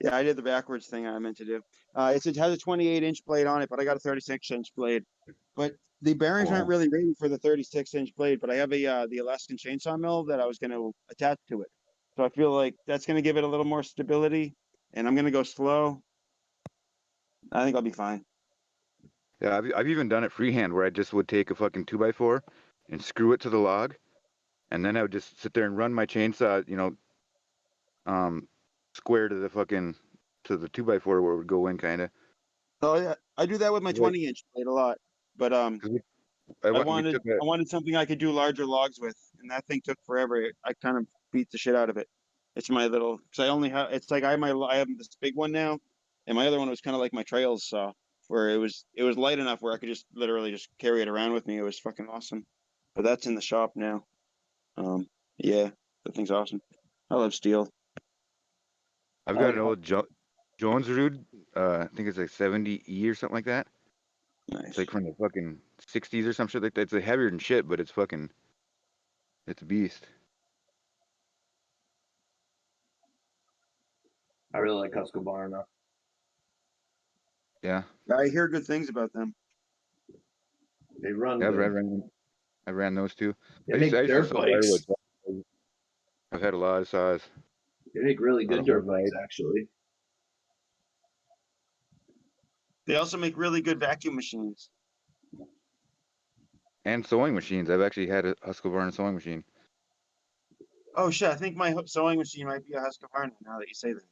Yeah, I did the backwards thing I meant to do. It has a 28-inch blade on it, but I got a 36-inch blade. But the bearings aren't really ready for the 36-inch blade. But I have the Alaskan chainsaw mill that I was going to attach to it. So I feel like that's going to give it a little more stability, and I'm going to go slow. I think I'll be fine.
Yeah, I've even done it freehand where I just would take a fucking 2x4 and screw it to the log, and then I would just sit there and run my chainsaw, square to the 2x4 where it would go in, kind of.
Oh yeah, I do that with my
Like-
20-inch blade a lot. But
I
wanted something I could do larger logs with, and that thing took forever. I kind of beat the shit out of it. It's my little, because I only have. It's like I have this big one now, and my other one was kind of like my trails saw, where it was light enough where I could just literally just carry it around with me. It was fucking awesome. But that's in the shop now. Yeah, that thing's awesome. I love steel.
I've got an old Jones Rood. I think it's like 70E or something like that.
Nice.
It's like from the fucking 60s or some shit like that. It's like heavier than shit, but it's a beast.
I really like Husqvarna.
Yeah,
I hear good things about them.
They run
yeah,
good.
I ran those too.
They
I used
make
to
dirt
sell
bikes.
firewood. I've had a lot of saws.
They make really
A lot
good
of
dirt
hard
bikes,
ride.
actually.
They also make really good vacuum machines.
And sewing machines. I've actually had a Husqvarna sewing machine.
Oh shit! I think my sewing machine might be a Husqvarna now that you say that.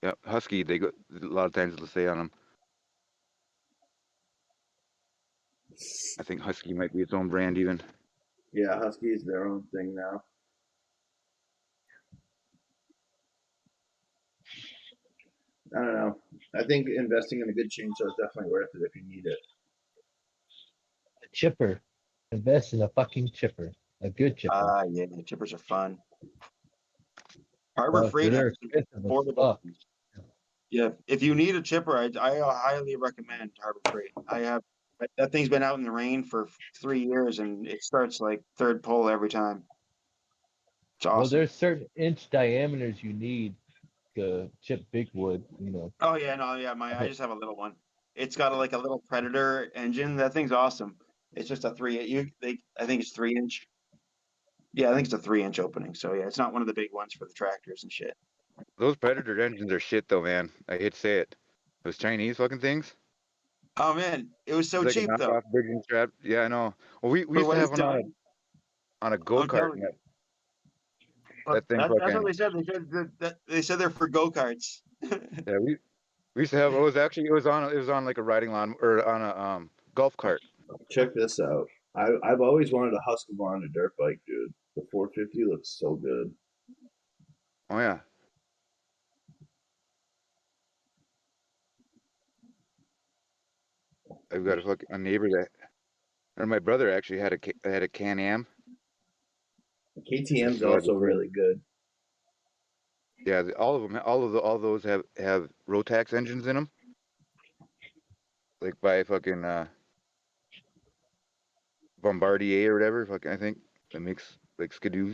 Yeah, Husky. They go a lot of times they'll say on them. I think Husky might be its own brand even.
Yeah, Husky's their own thing now. I don't know. I think investing in a good chainsaw is definitely worth it if you need it.
A chipper. Invest in a fucking chipper. A good chipper.
Ah, yeah, the chippers are fun. Harbor
But
Freight has
they're
some
expensive as
affordable
fuck.
ones. Yeah, if you need a chipper, I highly recommend Harbor Freight. I have that thing's been out in the rain for 3 years and it starts like third pull every time. It's
Well,
awesome.
there's certain inch diameters you need to chip big wood.
Oh yeah, no, yeah, I just have a little one. It's got like a little Predator engine. That thing's awesome. It's just a I think it's 3 inch. Yeah, I think it's a 3 inch opening. So yeah, it's not one of the big ones for the tractors and shit.
Those Predator engines are shit though, man. I hate to say it. Those Chinese fucking things.
Oh man, it was so
It's like a
cheap though
knockoff Briggs strap. Yeah, I know. Well, we
for
used to
what
have
it's
one
done.
on a go
I'm
kart,
telling
and
you. But
that thing
that's what
fucking.
they said. They said they're for go-karts.
Yeah, we used to have. It was on like a riding lawn or on a golf cart.
Check this out. I've always wanted a Husqvarna dirt bike, dude. The 450 looks so good.
Oh yeah. I've got a neighbor that, or my brother actually had a Can-Am.
The
They
KTM's
still had the
also
same.
really good.
Yeah, all of them, all those have Rotax engines in them, like by fucking Bombardier or whatever. Fucking, I think that makes like Skidoo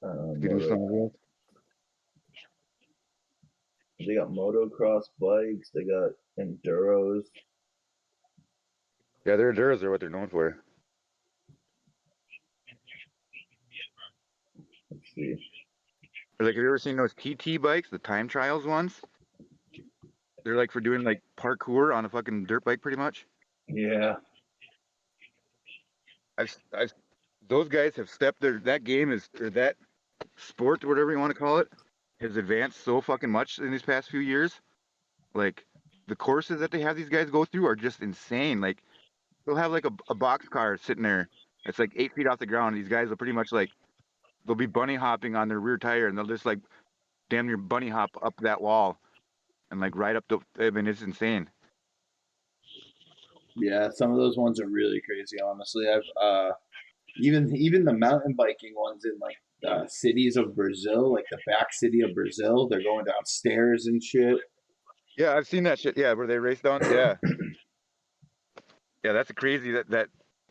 Moto.
snowmobiles.
They got motocross bikes. They got enduros.
Yeah, their Enduros are what they're known for.
Let's see.
Or like, have you ever seen those TT bikes, the time trials ones? They're like for doing like parkour on a fucking dirt bike, pretty much.
Yeah.
I've those guys have stepped that game is or that sport or whatever you want to call it has advanced so fucking much in these past few years. Like the courses that they have these guys go through are just insane. Like they'll have like a box car sitting there that's like 8 feet off the ground. These guys will pretty much like they'll be bunny hopping on their rear tire and they'll just like damn near bunny hop up that wall and like ride up the. I mean, it's insane.
Yeah, some of those ones are really crazy, honestly. I've even the mountain biking ones in like cities of Brazil, like the back city of Brazil, they're going downstairs and shit.
Yeah, I've seen that shit. Yeah, where they race down. Yeah, yeah, that's crazy. That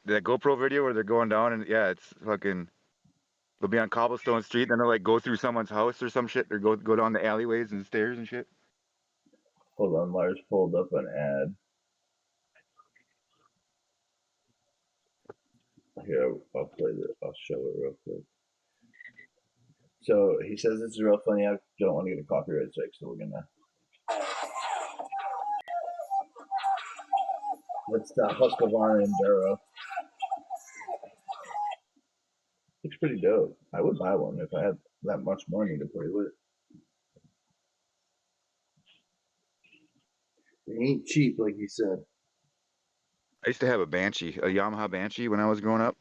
GoPro video where they're going down and yeah, it's fucking. They'll be on cobblestone street, then they'll like go through someone's house or some shit, or go down the alleyways and stairs and shit.
Hold on, Lars pulled up an ad. Here, I'll play it. I'll show it real quick. So he says this is real funny. I don't want to get a copyright strike, so we're gonna. Let's Husqvarna Enduro. Looks pretty dope. I would buy one if I had that much money to play with. They ain't cheap, like you said.
I used to have a Yamaha Banshee when I was growing up.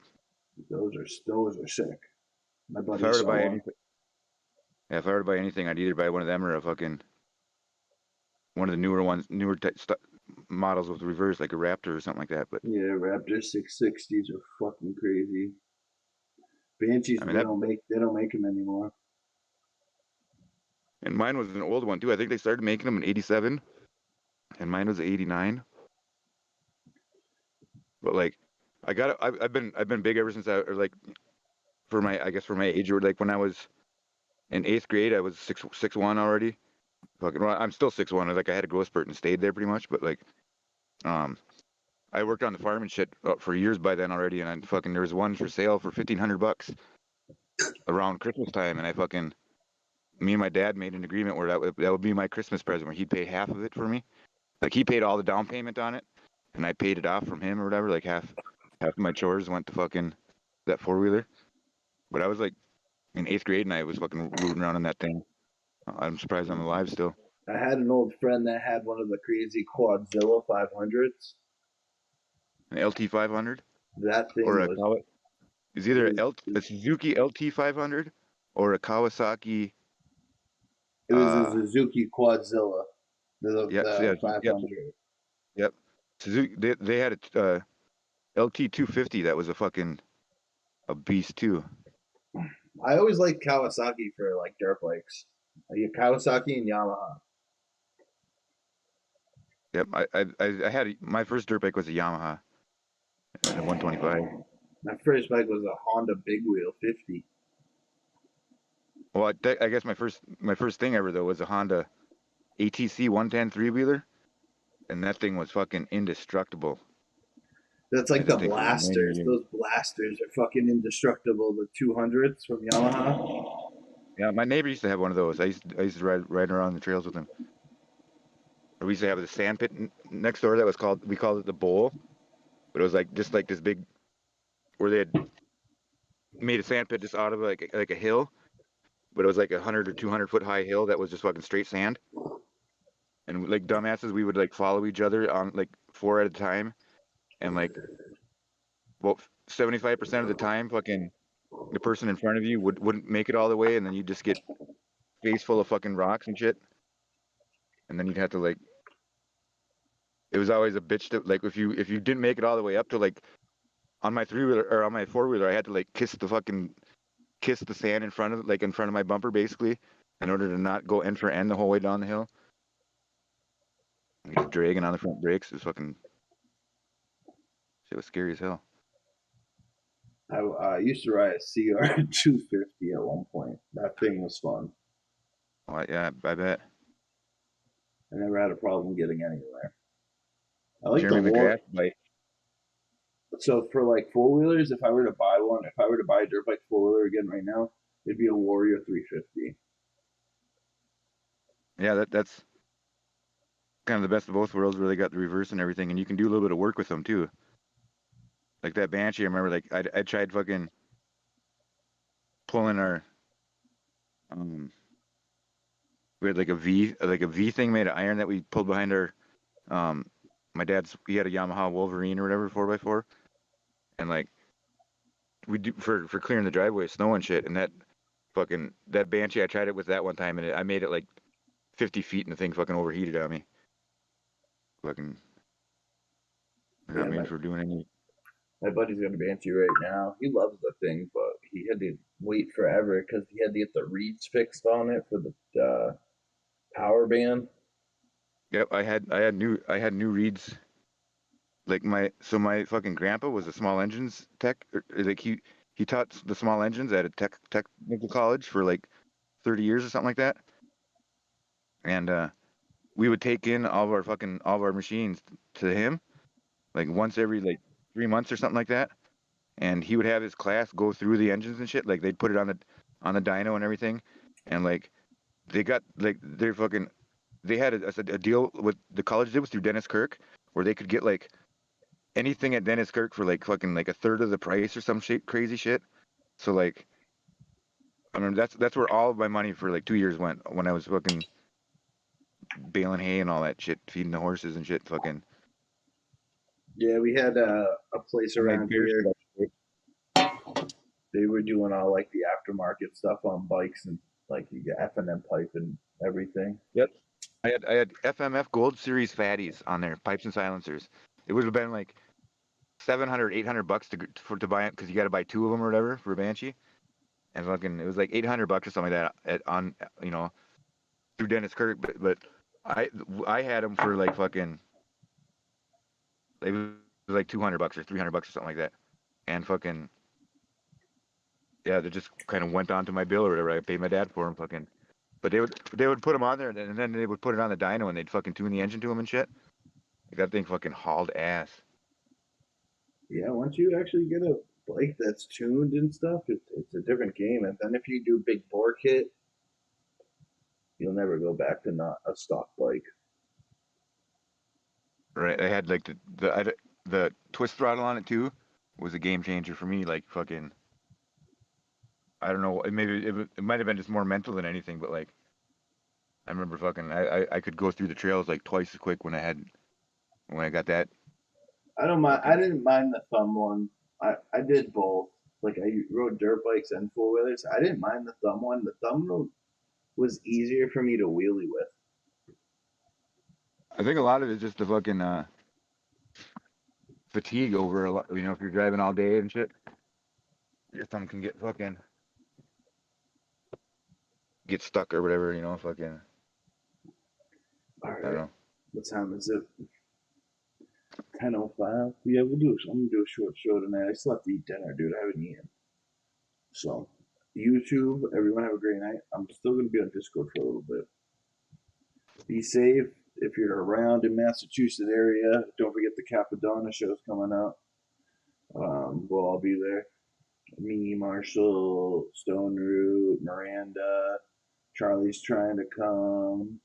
Those are sick. My
If
buddy
I were to
saw
buy
one.
anything, yeah, if I were to buy anything, I'd either buy one of them or one of the newer ones, models with reverse, like a Raptor or something like that. But
Yeah, Raptor 660s are fucking crazy. Banshees,
I mean
they
that,
don't make them anymore.
and mine was an old one too. I think they started making them in '87, and mine was '89. But like, I've been big ever since I or like for my age or like when I was in 8th grade, I was 6'1" already. Fucking, well, I'm still 6'1". Like I had a growth spurt and stayed there pretty much, but like, I worked on the farm and shit for years by then already, and I fucking there was one for sale for $1,500 around Christmas time, and me and my dad made an agreement where that would be my Christmas present, where he'd pay half of it for me. Like he paid all the down payment on it, and I paid it off from him or whatever. Like half of my chores went to fucking that 4-wheeler. But I was like in 8th grade, and I was fucking rooting around in that thing. I'm surprised I'm alive still.
I had an old friend that had one of the crazy Quadzilla 500s.
An LT 500
That thing
or a
was.
it's either a Suzuki LT 500 or a Kawasaki.
It was a Suzuki Quadzilla.
Yeah,
The 500.
Yep. Suzuki. They had a LT 250 that was a beast too.
I always liked Kawasaki for like dirt bikes. Like Kawasaki and Yamaha.
Yep. I had my first dirt bike was a Yamaha, a 125.
My first bike was a Honda Big Wheel 50.
Well, I guess my first thing ever though was a Honda ATC 110 3-wheeler, and that thing was fucking indestructible.
That's
I
like
had
the
that thing for many
blasters.
years.
Those blasters are fucking indestructible. The 200s from Yamaha.
Yeah, my neighbor used to have one of those. I used to ride around the trails with him. Or we used to have the sand pit next door that was we called it the bowl, but it was like just like this big where they had made a sand pit just out of like a hill, but it was like 100 or 200 foot high hill that was just fucking straight sand. And like dumbasses, we would like follow each other on like 4 at a time, and like well 75% of the time, fucking the person in front of you wouldn't make it all the way, and then you just get face full of fucking rocks and shit, and then you'd have to like. It was always a bitch to like if you didn't make it all the way up to like on my 3-wheeler or on my 4-wheeler, I had to like kiss the sand in front of my bumper basically, in order to not go end for end the whole way down the hill. And just dragging on the front brakes. It was fucking shit was scary as hell.
I used to ride a CR 250 at one point. That thing was fun.
Well, yeah, I bet.
I never had a problem getting anywhere. I like
Jeremy
the war.
McGrath bike.
So for like 4-wheelers, if I were to buy one, if I were to buy a dirt bike 4-wheeler again right now, it'd be a Warrior 350.
Yeah, that's kind of the best of both worlds, where they got the reverse and everything, and you can do a little bit of work with them too. Like that Banshee, I remember like I tried fucking pulling our we had like a V thing made of iron that we pulled behind our my dad's, he had a Yamaha Wolverine or whatever 4x4, and like we do for clearing the driveway, snow and shit, and that Banshee, I tried it with that one time, and I made it like 50 feet, and the thing fucking overheated on me. Fucking not
Yeah,
mean for doing any.
my buddy's got a Banshee right now. He loves the thing, but he had to wait forever because he had to get the reeds fixed on it for the power band.
Yep, I had new reeds. Like my fucking grandpa was a small engines tech. Like he taught the small engines at a technical college for like 30 years or something like that. And we would take in all of our machines to him like once every like 3 months or something like that. And he would have his class go through the engines and shit. Like they'd put it on the dyno and everything. And like they got like they had a deal with the college did was through Dennis Kirk, where they could get like anything at Dennis Kirk for like fucking like a third of the price or some shit, crazy shit. So like, I mean, that's where all of my money for like 2 years went when I was fucking baling hay and all that shit, feeding the horses and shit. Fucking.
Yeah, we had a place
I made
around
beer
here.
shit.
They were doing all like the aftermarket stuff on bikes and like you get F&M pipe and everything.
Yep. I had FMF Gold Series fatties on there, pipes and silencers. It would have been like $700, $800 to buy it, because you got to buy 2 of them or whatever for a Banshee. And fucking, it was like $800 or something like that on through Dennis Kirk. But I had them for like fucking, it was like $200 or $300 or something like that. And fucking, yeah, they just kind of went onto my bill or whatever. I paid my dad for them, fucking. But they would put them on there, and then they would put it on the dyno, and they'd fucking tune the engine to them and shit. Like, that thing fucking hauled ass.
Yeah, once you actually get a bike that's tuned and stuff, it's a different game. And then if you do big bore kit, you'll never go back to not a stock bike.
Right? I had like the twist throttle on it too was a game changer for me. Like fucking, I don't know, maybe it might have been just more mental than anything, but like I remember fucking I could go through the trails like twice as quick when I got that.
I don't mind. I
Fucking,
didn't mind the thumb one. I did both. Like I rode dirt bikes and four wheelers. I didn't mind the thumb one. The thumb one was easier for me to wheelie with.
I think a lot of it's just the fucking fatigue over a lot. If you're driving all day and shit, your thumb can get stuck or whatever. Fucking.
All
I don't
right,
know.
what time is it? 10:05. Yeah, we'll do. I'm gonna do a short show tonight. I still have to eat dinner, dude. I haven't eaten. So, YouTube. Everyone have a great night. I'm still gonna be on Discord for a little bit. Be safe. If you're around in Massachusetts area, don't forget the Capadonna show's coming up. We'll all be there. Me, Marshall, Stone Root, Miranda, Charlie's trying to come.